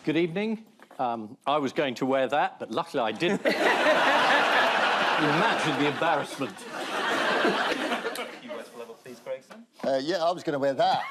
Good evening. I was going to wear that, but luckily I didn't. Imagine the embarrassment. uest level, please, Grayson. Yeah, I was going to wear that.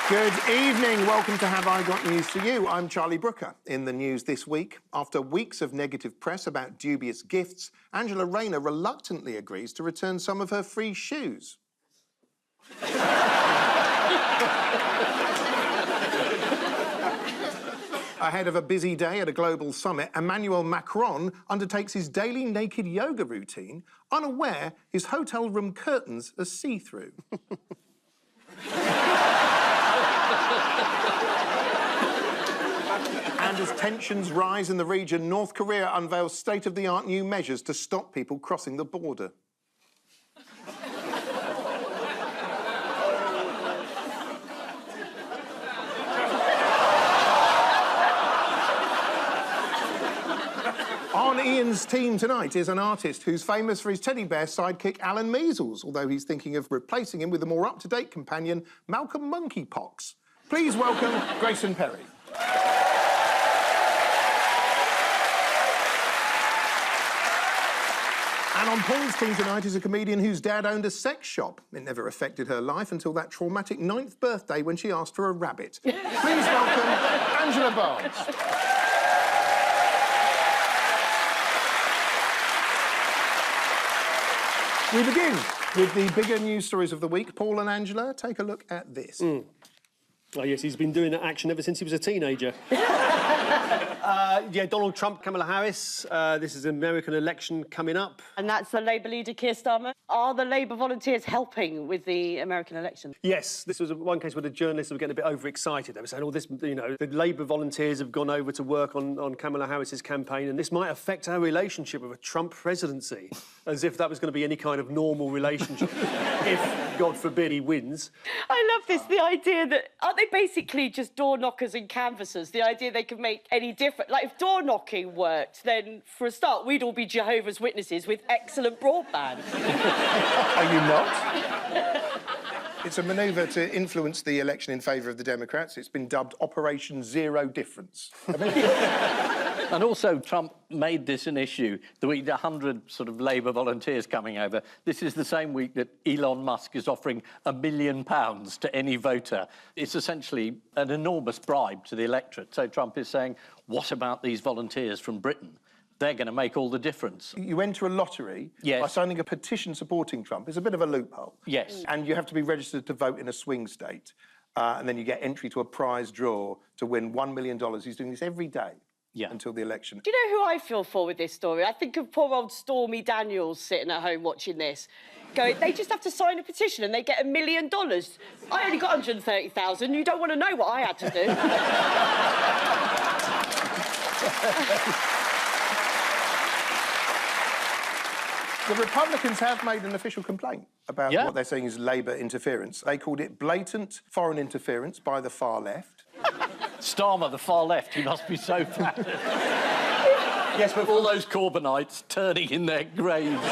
Good evening. Welcome to Have I Got News For You? I'm Charlie Brooker. In the news this week, after weeks of negative press about dubious gifts, Angela Rayner reluctantly agrees to return some of her free shoes. Ahead of a busy day at a global summit, Emmanuel Macron undertakes his daily naked yoga routine, unaware his hotel room curtains are see-through. And as tensions rise in the region, North Korea unveils state-of-the-art new measures to stop people crossing the border. On Ian's team tonight is an artist who's famous for his teddy bear sidekick Alan Measles, although he's thinking of replacing him with a more up-to-date companion, Malcolm Monkeypox. Please welcome Grayson Perry. And on Paul's team tonight is a comedian whose dad owned a sex shop. It never affected her life until that traumatic 9th birthday when she asked for a rabbit. Please welcome Angela Barnes. We begin with the bigger news stories of the week. Paul and Angela, take a look at this. Oh, yes, he's been doing that action ever since he was a teenager. Yeah, Donald Trump, Kamala Harris. This is an American election coming up. And that's the Labour leader, Keir Starmer. Are the Labour volunteers helping with the American election? Yes, this was one case where the journalists were getting a bit overexcited. They were saying, oh, this, you know, the Labour volunteers have gone over to work on Kamala Harris's campaign, and this might affect our relationship with a Trump presidency, as if that was going to be any kind of normal relationship, if, God forbid, he wins. I love this, the idea that... Aren't they basically just door knockers and canvassers? The idea they could make any different... Like, if door knocking worked, then, for a start, we'd all be Jehovah's Witnesses with excellent broadband. Are you not? It's a manoeuvre to influence the election in favour of the Democrats. It's been dubbed Operation Zero Difference. And also, Trump made this an issue. The week 100 sort of Labour volunteers coming over. This is the same week that Elon Musk is offering £1 million to any voter. It's essentially an enormous bribe to the electorate. So Trump is saying, what about these volunteers from Britain? They're going to make all the difference. You enter a lottery by signing a petition supporting Trump. It's a bit of a loophole. Yes. And you have to be registered to vote in a swing state. And then you get entry to a prize draw to win $1 million. He's doing this every day. Until the election. Do you know who I feel for with this story? I think of poor old Stormy Daniels sitting at home watching this. Going, they just have to sign a petition and they get $1 million. I only got 130,000. You don't want to know what I had to do. The Republicans have made an official complaint about what they're saying is Labour interference. They called it blatant foreign interference by the far left. Starmer, the far left, he must be so fat. Yes, but all those Corbynites turning in their graves.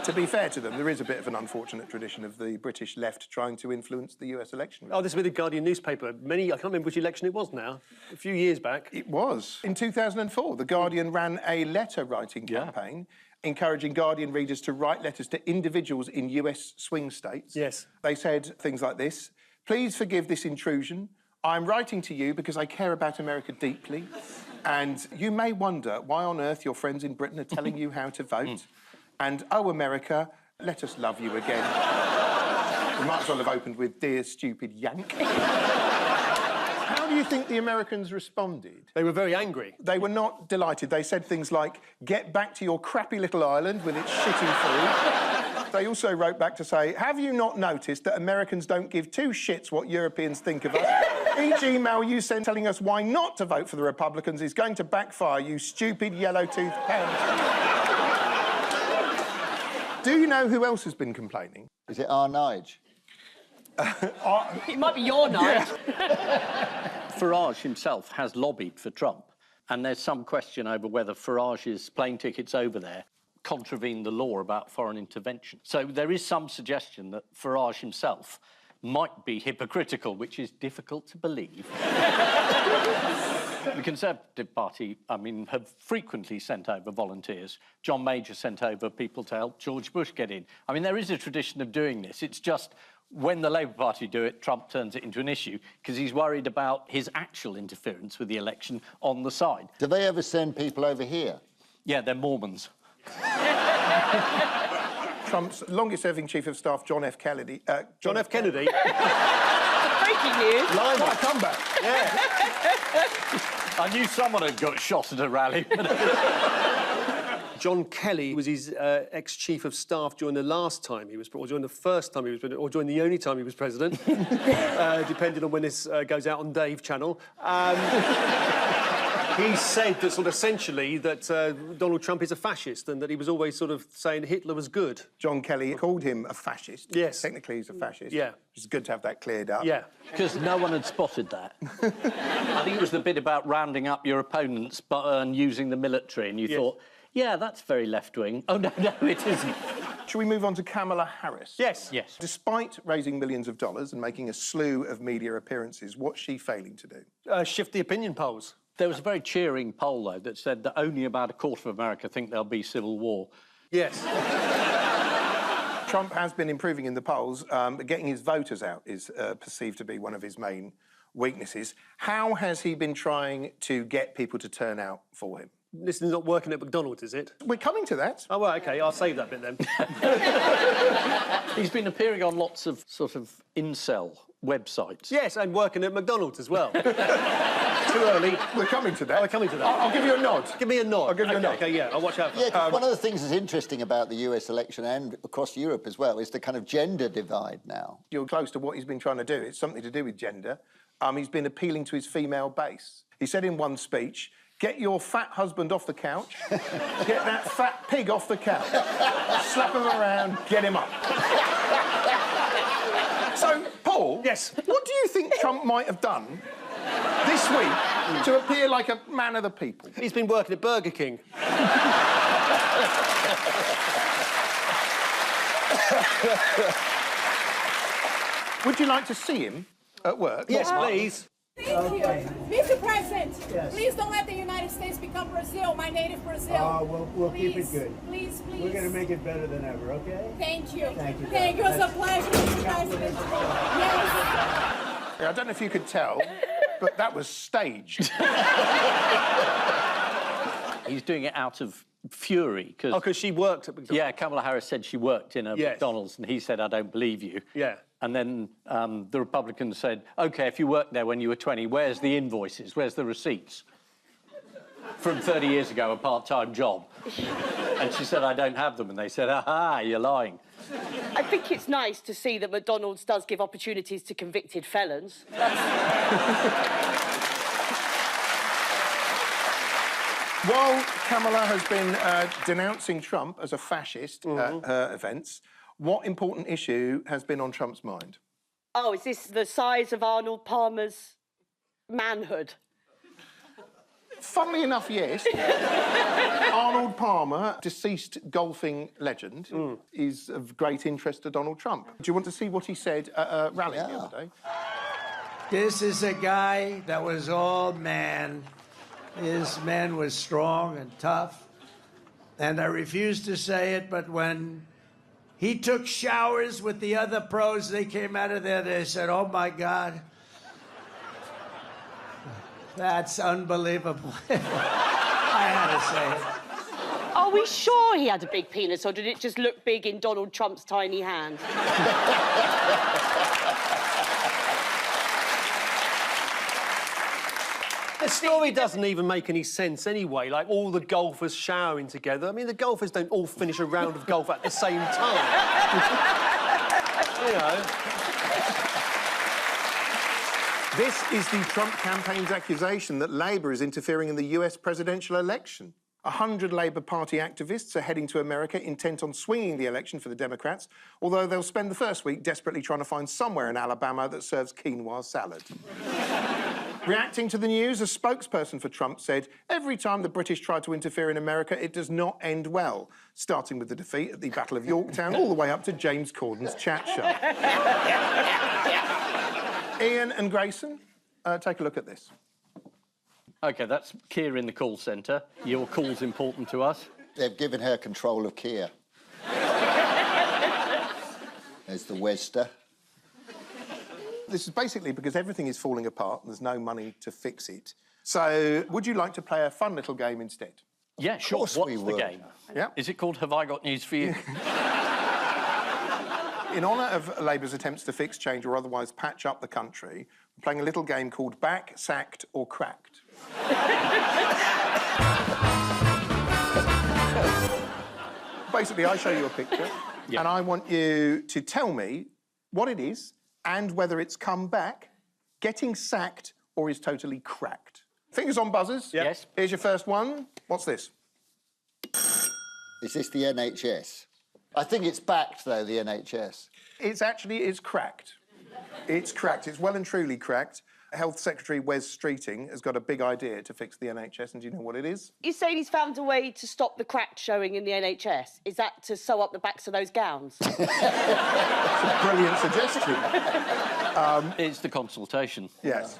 To be fair to them, there is a bit of an unfortunate tradition of the British left trying to influence the US election. Oh, this was the Guardian newspaper. I can't remember which election it was now. A few years back. It was. In 2004, the Guardian ran a letter-writing campaign encouraging Guardian readers to write letters to individuals in US swing states. Yes. They said things like this: please forgive this intrusion. I'm writing to you because I care about America deeply, and you may wonder why on earth your friends in Britain are telling you how to vote. And, oh, America, let us love you again. We might as well have opened with Dear Stupid Yank. How How do you think the Americans responded? They were very angry. They were not delighted. They said things like, get back to your crappy little island with its shitty food. They also wrote back to say, have you not noticed that Americans don't give two shits what Europeans think of us? Each email you send telling us why not to vote for the Republicans is going to backfire, you stupid yellow-toothed hound. Do you know who else has been complaining? Is it our Nige? It might be your night. Farage himself has lobbied for Trump, and there's some question over whether Farage's plane tickets over there contravene the law about foreign intervention. So there is some suggestion that Farage himself might be hypocritical, which is difficult to believe. The Conservative Party, I mean, have frequently sent over volunteers. John Major sent over people to help George Bush get in. I mean, there is a tradition of doing this. It's just when the Labour Party do it, Trump turns it into an issue because he's worried about his actual interference with the election on the side. Do they ever send people over here? Yeah, they're Mormons. Trump's longest-serving Chief of Staff, John F. Kennedy... John F. Kennedy? Breaking news. What a comeback. Yeah. I knew someone had got shot at a rally. John Kelly was his ex-chief of staff during the last time he was, or during the first time he was president, or during the only time he was president, depending on when this goes out on Dave Channel. He said that sort of essentially that Donald Trump is a fascist and that he was always sort of saying Hitler was good. John Kelly called him a fascist. Yes. Technically, he's a fascist. Yeah. It's good to have that cleared up. Yeah. Because no one had spotted that. I think it was the bit about rounding up your opponents and using the military, and you thought, yeah, that's very left-wing. Oh, no, it isn't. Shall we move on to Kamala Harris? Yes. Yes. Despite raising millions of dollars and making a slew of media appearances, what's she failing to do? Shift the opinion polls. There was a very cheering poll, though, that said that only about a quarter of America think there'll be civil war. Yes. Trump has been improving in the polls, but getting his voters out is perceived to be one of his main weaknesses. How has he been trying to get people to turn out for him? This is not working at McDonald's, is it? We're coming to that. Oh, well, OK, I'll save that bit then. He's been appearing on lots of sort of incel websites. Yes, and working at McDonald's as well. Too early. We're coming to that. We're coming to that. I'll give you a nod. Give me a nod. I'll give you a nod. OK, yeah, I'll watch out for Yeah, that. 'cause one of the things that's interesting about the US election and across Europe as well is the kind of gender divide now. You're close to what he's been trying to do. It's something to do with gender. He's been appealing to his female base. He said in one speech, get your fat husband off the couch, get that fat pig off the couch, slap him around, get him up. So, Paul... Yes? What do you think Trump might have done this week to appear like a man of the people? He's been working at Burger King. Would you like to see him at work? Yes, please. Thank you. Mr. President, please don't let the United States become Brazil, my native Brazil. We'll keep Please, it good. Please, please. We're going to make it better than ever, okay? Thank you. Thank you. Thank you. It was a pleasure, Mr. President. Yes. I don't know if you could tell, but that was staged. He's doing it out of fury because... Oh, because she worked at McDonald's. Yeah, Kamala Harris said she worked in a Yes. McDonald's, and he said, I don't believe you. Yeah. And then the Republicans said, OK, if you worked there when you were 20, where's the invoices? Where's the receipts? From 30 years ago, a part-time job. And she said, I don't have them. And they said, aha, you're lying. I think it's nice to see that McDonald's does give opportunities to convicted felons. While Kamala has been denouncing Trump as a fascist at her events, what important issue has been on Trump's mind? Oh, is this the size of Arnold Palmer's manhood? Funnily enough, yes. Arnold Palmer, deceased golfing legend, is of great interest to Donald Trump. Do you want to see what he said at a rally the other day? This is a guy that was all man. His man was strong and tough. And I refuse to say it, but when he took showers with the other pros, they came out of there, they said, oh, my God. That's unbelievable. I had to say it. Are we sure he had a big penis, or did it just look big in Donald Trump's tiny hand? The story doesn't even make any sense anyway, like all the golfers showering together. I mean, the golfers don't all finish a round of golf at the same time. You know. This is the Trump campaign's accusation that Labour is interfering in the US presidential election. 100 Labour Party activists are heading to America intent on swinging the election for the Democrats, although they'll spend the first week desperately trying to find somewhere in Alabama that serves quinoa salad. Reacting to the news, a spokesperson for Trump said, every time the British try to interfere in America, it does not end well, starting with the defeat at the Battle of Yorktown all the way up to James Corden's chat show. Ian and Grayson, take a look at this. OK, that's Keir in the call centre. Your call's important to us. They've given her control of Kia. There's the Wester. This is basically because everything is falling apart and there's no money to fix it. So, would you like to play a fun little game instead? Yeah, sure. course What's we the would. game? Yeah. Is it called Have I Got News for You? In honour of Labour's attempts to fix, change or otherwise patch up the country, we're playing a little game called Back, Sacked or Cracked. Basically, I show you a picture and I want you to tell me what it is and whether it's come back, getting sacked or is totally cracked. Fingers on buzzers. Yep. Yes. Here's your first one. What's this? Is this the NHS? I think it's backed, though, the NHS. It's cracked. It's cracked. It's well and truly cracked. Health Secretary Wes Streeting has got a big idea to fix the NHS, and do you know what it is? You're saying he's found a way to stop the crack showing in the NHS? Is that to sew up the backs of those gowns? It's a brilliant suggestion. It's the consultation. Yes.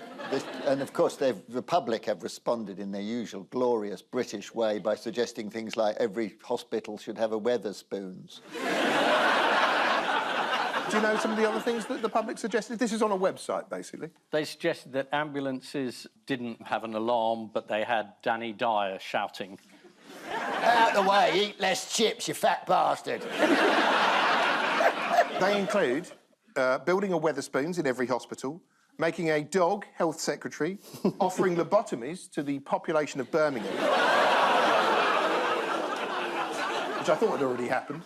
And, of course, the public have responded in their usual glorious British way by suggesting things like every hospital should have a Weatherspoons. Do you know some of the other things that the public suggested? This is on a website, basically. They suggested that ambulances didn't have an alarm, but they had Danny Dyer shouting. Out the way, eat less chips, you fat bastard. They include building a Weatherspoons in every hospital, making a dog health secretary, offering lobotomies to the population of Birmingham, which I thought had already happened,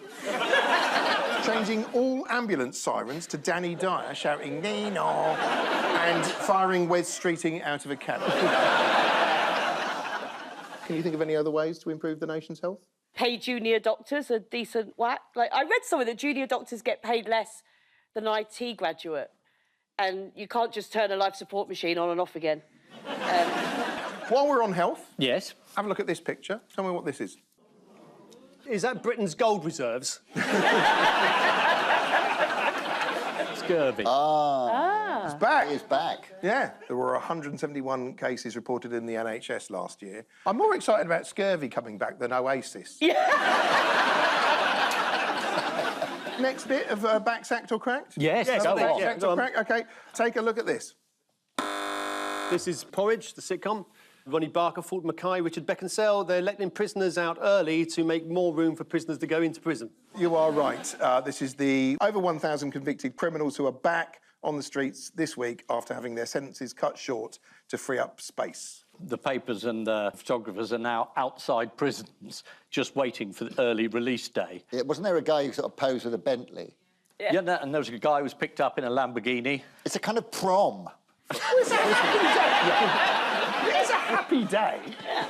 changing all ambulance sirens to Danny Dyer shouting "Nino" and firing Wes Streeting out of a cannon. Can you think of any other ways to improve the nation's health? Pay junior doctors a decent whack. Like, I read somewhere that junior doctors get paid less than an IT graduate, and you can't just turn a life support machine on and off again. While we're on health, Yes. have a look at this picture. Tell me what this is. Is that Britain's gold reserves? Scurvy. It's back. It's back. Yeah, there were 171 cases reported in the NHS last year. I'm more excited about scurvy coming back than Oasis. Next bit of back sacked or cracked? Yes, Yes, go back on. Sacked go or on. cracked? OK, take a look at this. This is Porridge, the sitcom. Ronnie Barker, Fulton Mackay, Richard Beckinsale. They're letting prisoners out early to make more room for prisoners to go into prison. You are right. This is the over 1,000 convicted criminals who are back on the streets this week after having their sentences cut short to free up space. The papers and the photographers are now outside prisons, just waiting for the early release day. Yeah, wasn't there a guy who sort of posed with a Bentley? Yeah, and there was a guy who was picked up in a Lamborghini. It's a kind of prom. It's a happy day.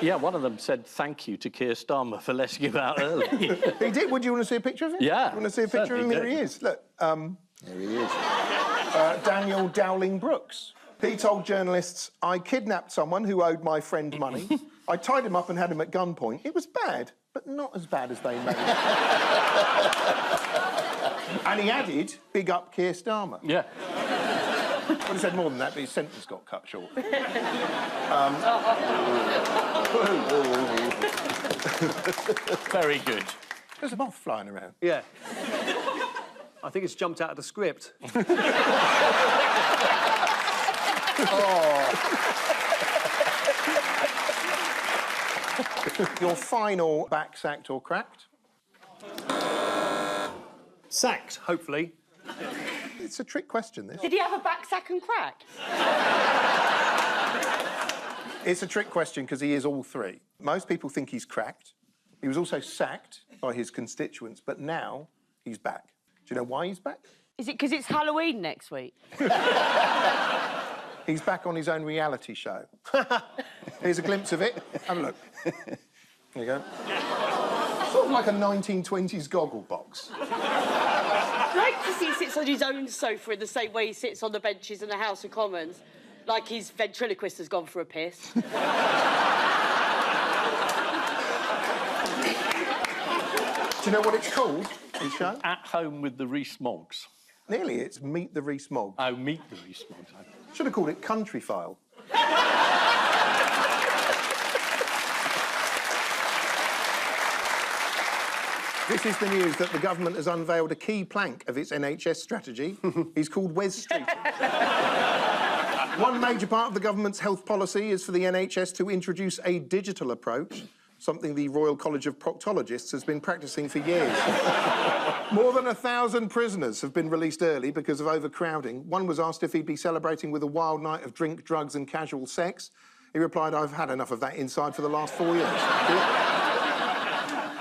Yeah, one of them said thank you to Keir Starmer for letting him out early. He did. Would you want to see a picture of him? Yeah, You want to see a picture of him? certainly Here he do. is. Look, There he is. Daniel Dowling Brooks. He told journalists, I kidnapped someone who owed my friend money. I tied him up and had him at gunpoint. It was bad, but not as bad as they made it. And he added, big up Keir Starmer. Yeah. Well, he said more than that, but his sentence got cut short. Very good. There's a moth flying around. Yeah. I think it's jumped out of the script. Your final back sacked or cracked? Sacked, hopefully. It's a trick question, this. Did he have a back sack and crack? It's a trick question because he is all three. Most people think he's cracked. He was also sacked by his constituents, but now he's back. Do you know why he's back? Is it because it's Halloween next week? He's back on his own reality show. Here's a glimpse of it. Have a look. There you go. Sort of like a 1920s goggle box. I like to see he sits on his own sofa in the same way he sits on the benches in the House of Commons, like his ventriloquist has gone for a piss. Do you know what it's called, his show? At Home with the Rees-Moggs. Nearly, it's Meet the Rees-Mogg. Oh, Meet the Rees-Moggs. Should have called it Country File. This is the news that the government has unveiled a key plank of its NHS strategy. It's called Wes Street. One major part of the government's health policy is for the NHS to introduce a digital approach, something the Royal College of Proctologists has been practising for years. More than 1,000 prisoners have been released early because of overcrowding. One was asked if he'd be celebrating with a wild night of drink, drugs and casual sex. He replied, "I've had enough of that inside for the last 4 years."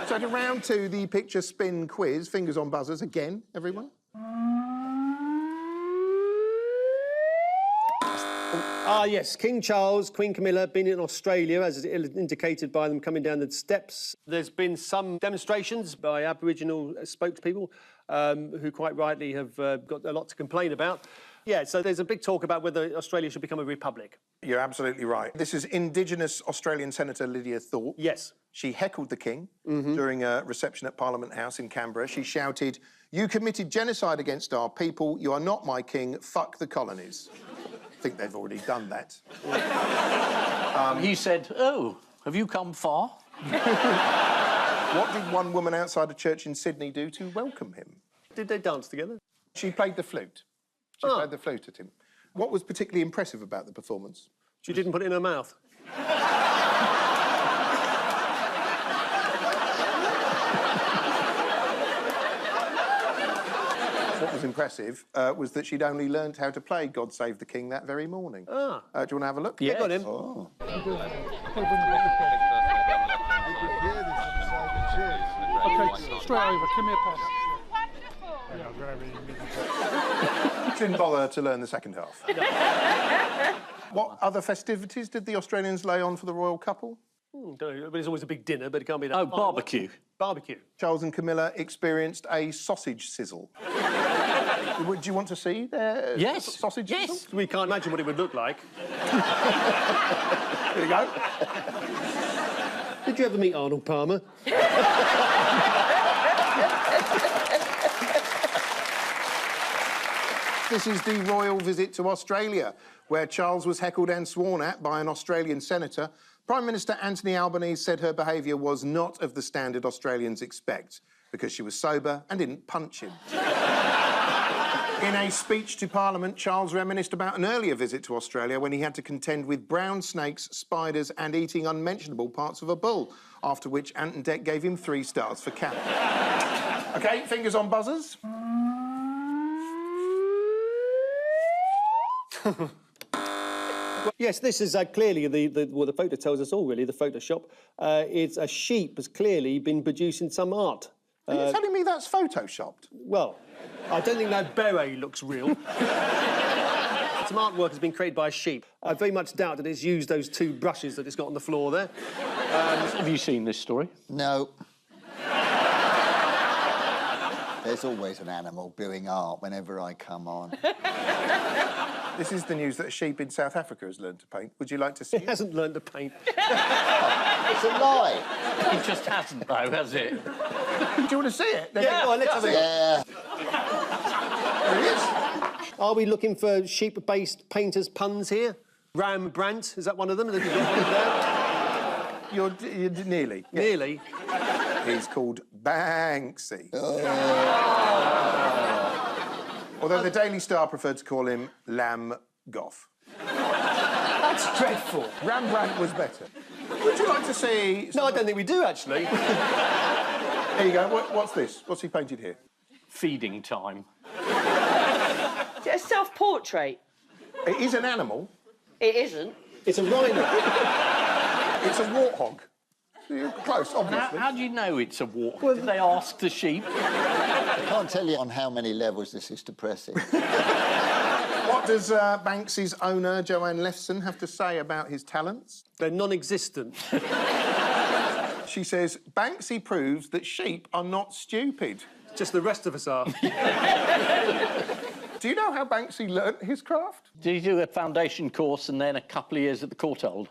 So to round two, the picture spin quiz. Fingers on buzzers again, everyone. Ah, yes, King Charles, Queen Camilla, been in Australia, as indicated by them coming down the steps. There's been some demonstrations by Aboriginal spokespeople who quite rightly have got a lot to complain about. Yeah, so there's a big talk about whether Australia should become a republic. You're absolutely right. This is Indigenous Australian Senator Lydia Thorpe. Yes. She heckled the King during a reception at Parliament House in Canberra. She shouted, "You committed genocide against our people. You are not my king. Fuck the colonies." I think they've already done that. He said, "Oh, have you come far?" What did one woman outside a church in Sydney do to welcome him? Did they dance together? She played the flute. She played the flute at him. What was particularly impressive about the performance? She didn't put it in her mouth. What was impressive was that she'd only learned how to play God Save the King that very morning. Do you want to have a look? Yeah, got him. Oh. Okay, straight over. Give me a pass. Didn't bother to learn the second half. What other festivities did the Australians lay on for the royal couple? Don't know, but it's always a big dinner, but it can't be that. Oh, barbecue. Barbecue. Charles and Camilla experienced a sausage sizzle. Do you want to see their sausage sizzle? We can't imagine what it would look like. Here you go. Did you ever meet Arnold Palmer? This is the royal visit to Australia, where Charles was heckled and sworn at by an Australian senator. Prime Minister Anthony Albanese said her behaviour was not of the standard Australians expect, because she was sober and didn't punch him. In a speech to Parliament, Charles reminisced about an earlier visit to Australia when he had to contend with brown snakes, spiders and eating unmentionable parts of a bull, after which Ant and Dec gave him 3 stars for camp. OK, fingers on buzzers. Yes, this is clearly well, the photo tells us all, really, the Photoshop. It's a sheep has clearly been producing some art. Are you telling me that's photoshopped? Well, I don't think that beret looks real. Some artwork has been created by a sheep. I very much doubt that it's used those 2 brushes that it's got on the floor there. Have you seen this story? No. There's always an animal doing art whenever I come on. This is the news that a sheep in South Africa has learned to paint. Would you like to see He it? hasn't learned to paint. It's a lie. It just hasn't, though, has it? Do you want to see it? Yeah, well, let's have a look. Yeah. There it is. Are we looking for sheep-based painters' puns here? Rembrandt, is that one of them? Have you got one there? You're nearly. Yeah. Nearly. He's called Banksy. Although the Daily Star preferred to call him Lamb Goff. That's dreadful. Rembrandt was better. Would you like to see... No, I don't think we do, actually. Here you go. What's this? What's he painted here? Feeding time. Is it a self-portrait? It is an animal. It isn't. It's a rhino. It's a warthog. You're close, obviously. How do you know it's a walk? Did they ask the sheep? I can't tell you on how many levels this is depressing. What does Banksy's owner, Joanne Lefson, have to say about his talents? They're non-existent. She says, Banksy proves that sheep are not stupid. Just the rest of us are. Do you know how Banksy learnt his craft? Did he do a foundation course and then a couple of years at the Courtauld?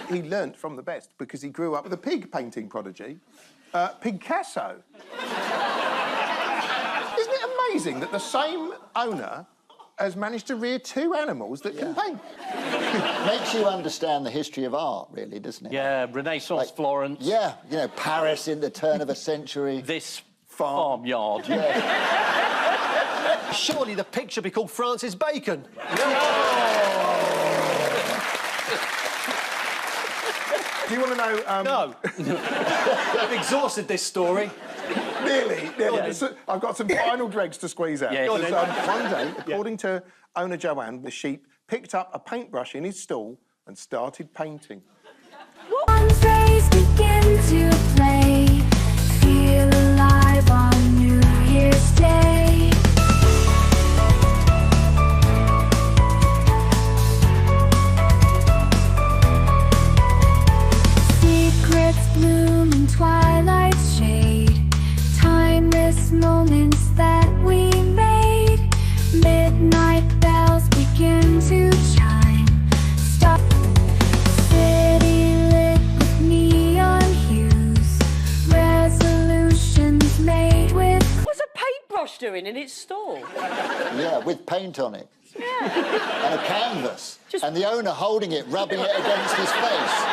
He learnt from the best because he grew up with a pig painting prodigy, Picasso. Isn't it amazing that the same owner has managed to rear two animals that can paint? Makes you understand the history of art, really, doesn't it? Yeah, Renaissance Florence. Yeah, you know, Paris in the turn of a century. This farmyard. Surely the picture be called Francis Bacon. Do you want to know... No. I've exhausted this story. Nearly. I've got some final dregs to squeeze out. Yeah, Because, one day, according to owner Joanne, the sheep picked up a paintbrush in his stall and started painting. Days begin to play, feel alive on New Year's Day. Secrets bloom in twilight's shade, timeless moments that we made. Midnight bells begin to chime. Stop. City lit with neon hues, resolutions made with. What's a paintbrush doing in its stall? Yeah, with paint on it. Yeah. And a canvas. And the owner holding it, rubbing it against his face.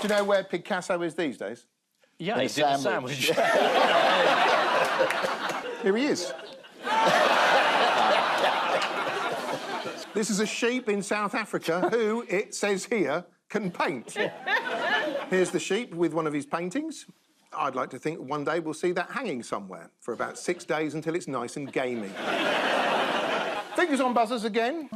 Do you know where Picasso is these days? Yeah, In a he's in a sandwich. sandwich. Here he is. This is a sheep in South Africa who, it says here, can paint. Here's the sheep with one of his paintings. I'd like to think one day we'll see that hanging somewhere for about 6 days until it's nice and gamey. Fingers on buzzers again.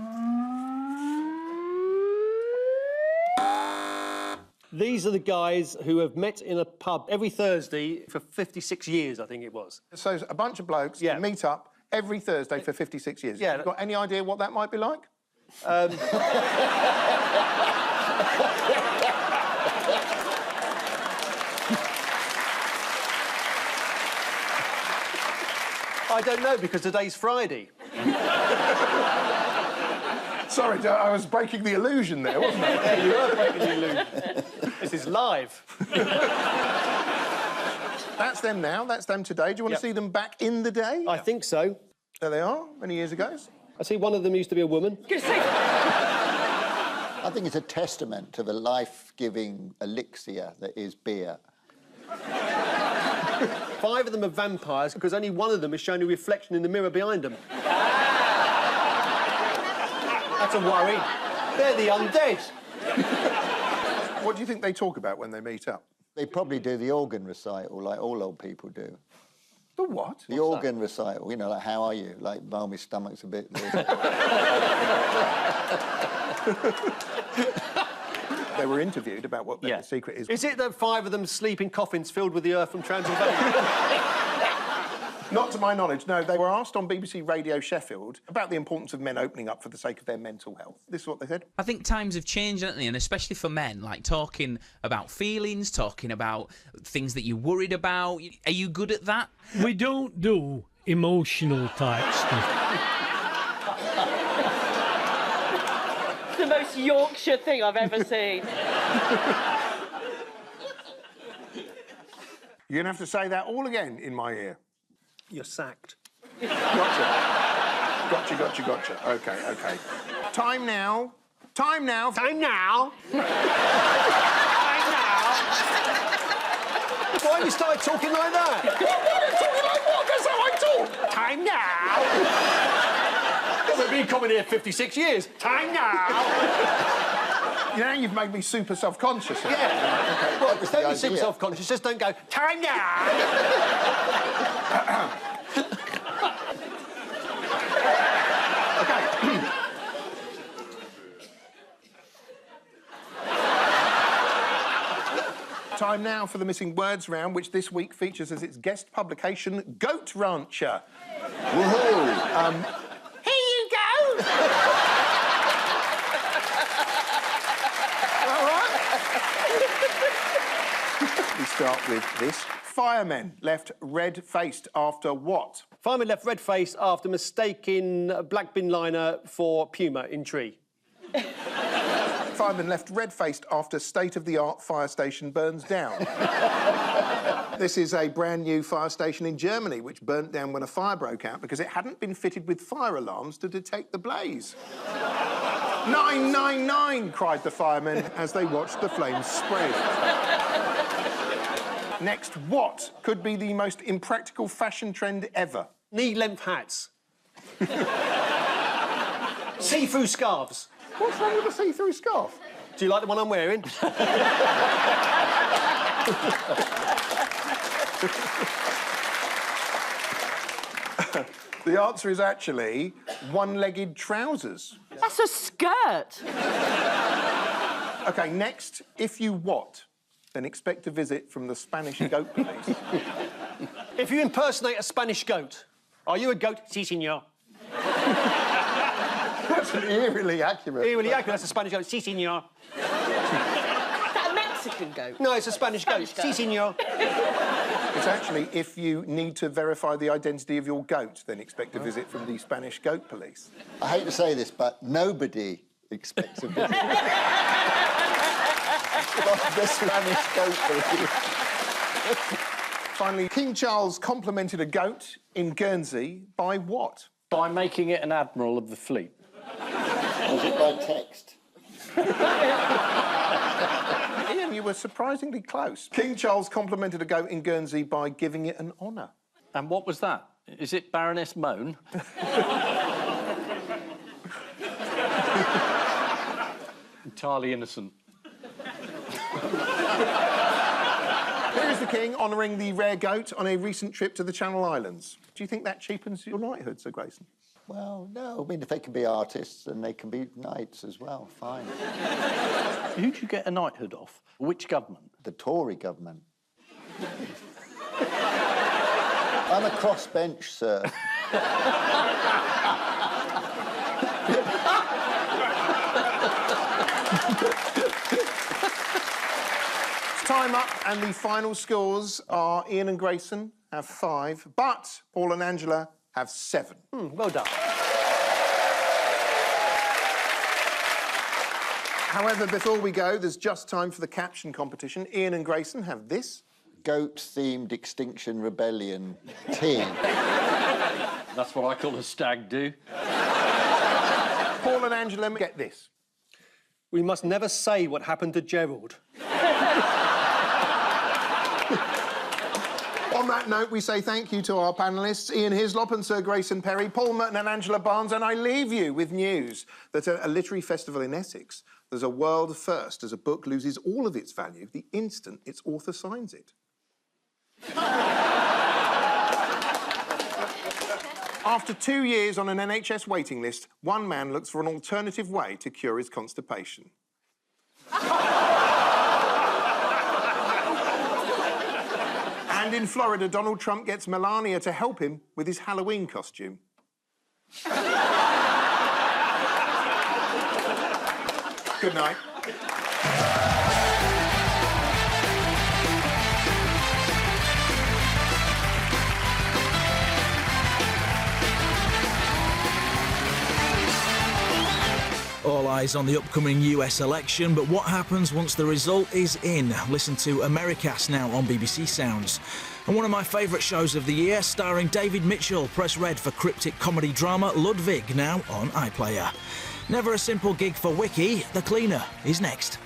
These are the guys who have met in a pub every Thursday for 56 years, I think it was. So a bunch of blokes meet up every Thursday for 56 years. Yeah. You got any idea what that might be like? I don't know, because today's Friday. Sorry, I was breaking the illusion there, wasn't I? Yeah, you are breaking the illusion. This is live. That's them now, that's them today. Do you want to see them back in the day? I think so. There they are, many years ago. I see one of them used to be a woman. I think it's a testament to the life-giving elixir that is beer. 5 of them are vampires because only one of them is showing a reflection in the mirror behind them. That's a worry. They're the undead. What do you think they talk about when they meet up? They probably do the organ recital, like all old people do. The what? The organ recital, you know, like, how are you? Like, oh, my stomach's a bit... They were interviewed about what their secret is. Is it that 5 of them sleep in coffins filled with the earth from Transylvania? Not to my knowledge, no. They were asked on BBC Radio Sheffield about the importance of men opening up for the sake of their mental health. This is what they said. I think times have changed, haven't they? And especially for men, like talking about feelings, talking about things that you're worried about. Are you good at that? We don't do emotional type stuff. The most Yorkshire thing I've ever seen. You're going to have to say that all again in my ear. You're sacked. Gotcha. OK. Time now. Time now. Time now. Why have you started talking like that? Talking like what? That's how I talk. Time now. We've been coming here 56 years. Time now. You know, you've made me super self-conscious. Yeah. Okay. Well, don't be super self-conscious. Just don't go, time now. Time now for the Missing Words round, which this week features as its guest publication, Goat Rancher. Woohoo! Here you go! All right. We start with this. Firemen left red-faced after what? Fireman left red-faced after mistaking a black bin liner for Puma in tree. Fireman left red-faced after state-of-the-art fire station burns down. This is a brand new fire station in Germany which burnt down when a fire broke out because it hadn't been fitted with fire alarms to detect the blaze. 999, cried the firemen as they watched the flames spread. Next, what could be the most impractical fashion trend ever? Knee-length hats. See-through scarves. What's wrong with a see-through scarf? Do you like the one I'm wearing? The answer is actually one-legged trousers. That's a skirt. OK, next, if you what, then expect a visit from the Spanish goat police. If you impersonate a Spanish goat, are you a goat? Si, senor. That's eerily accurate. Eerily accurate, that's a Spanish goat. Si, senor. Is that a Mexican goat? No, it's a Spanish goat. Si, senor. It's actually, if you need to verify the identity of your goat, then expect a visit from the Spanish goat police. I hate to say this, but nobody expects a visit. The Spanish goat police. Finally, King Charles complimented a goat in Guernsey by what? By making it an admiral of the fleet. Was it by text? Ian, you were surprisingly close. King Charles complimented a goat in Guernsey by giving it an honour. And what was that? Is it Baroness Moan? Entirely innocent. Here is the King honouring the rare goat on a recent trip to the Channel Islands. Do you think that cheapens your knighthood, Sir Grayson? Well, no. I mean, if they can be artists, then they can be knights as well. Fine. Who'd you get a knighthood off? Which government? The Tory government. I'm a crossbench, sir. Time up, and the final scores are Ian and Grayson have 5, but Paul and Angela have 7. Well done. However, before we go, there's just time for the caption competition. Ian and Grayson have this. Goat-themed Extinction Rebellion team. That's what I call a stag do. Paul and Angela get this. We must never say what happened to Gerald. On that note, we say thank you to our panellists, Ian Hislop and Sir Grayson Perry, Paul Merton and Angela Barnes, and I leave you with news that at a literary festival in Essex, there's a world first as a book loses all of its value the instant its author signs it. After 2 years on an NHS waiting list, one man looks for an alternative way to cure his constipation. And in Florida, Donald Trump gets Melania to help him with his Halloween costume. Good night. All eyes on the upcoming US election, but what happens once the result is in? Listen to Americast now on BBC Sounds. And one of my favourite shows of the year, starring David Mitchell, press red for cryptic comedy drama Ludwig, now on iPlayer. Never a simple gig for Wiki, The Cleaner is next.